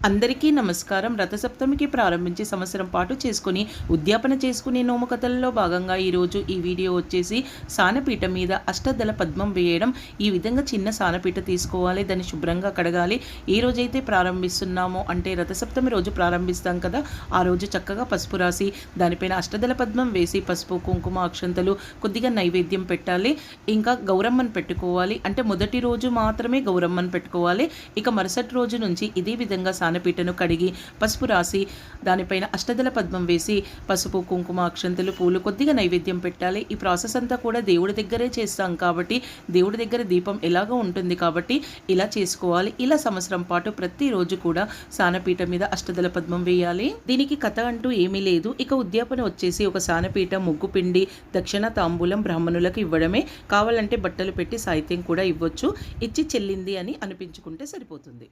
అందరికీ నమస్కారం. రథసప్తమికి ప్రారంభించి సంవత్సరం పాటు చేసుకుని ఉద్యాపన చేసుకునే నోము కథలలో భాగంగా ఈరోజు ఈ వీడియో వచ్చేసి సానపీట మీద అష్టదళ పద్మం వేయడం. ఈ విధంగా చిన్న సానపీట తీసుకోవాలి, దాన్ని శుభ్రంగా కడగాలి. ఏ రోజైతే ప్రారంభిస్తున్నామో అంటే రథసప్తమి రోజు ప్రారంభిస్తాం కదా, ఆ రోజు చక్కగా పసుపు రాసి దానిపైన అష్టదళ పద్మం వేసి పసుపు కుంకుమ అక్షంతలు కొద్దిగా నైవేద్యం పెట్టాలి. ఇంకా గౌరమ్మను పెట్టుకోవాలి. అంటే మొదటి రోజు మాత్రమే గౌరమ్మను పెట్టుకోవాలి. ఇక మరుసటి రోజు నుంచి ఇదే విధంగా సానపీటను కడిగి పసుపు రాసి దానిపైన అష్టదళ పద్మం వేసి పసుపు కుంకుమ అక్షంతలు పూలు కొద్దిగా నైవేద్యం పెట్టాలి. ఈ ప్రాసెస్ అంతా కూడా దేవుడి దగ్గరే చేస్తాం కాబట్టి దేవుడి దగ్గర దీపం ఎలాగో ఉంటుంది కాబట్టి ఇలా చేసుకోవాలి. ఇలా సంవత్సరం పాటు ప్రతిరోజు కూడా సానపీట మీద అష్టదళ పద్మం వేయాలి. దీనికి కథ అంటూ ఏమీ లేదు. ఇక ఉద్యాపన వచ్చేసి ఒక సానపీట, ముగ్గు పిండి, దక్షిణ తాంబూలం బ్రాహ్మణులకు ఇవ్వడమే. కావాలంటే బట్టలు పెట్టి సాహిత్యం కూడా ఇవ్వచ్చు. ఇచ్చి చెల్లింది అని అనిపించుకుంటే సరిపోతుంది.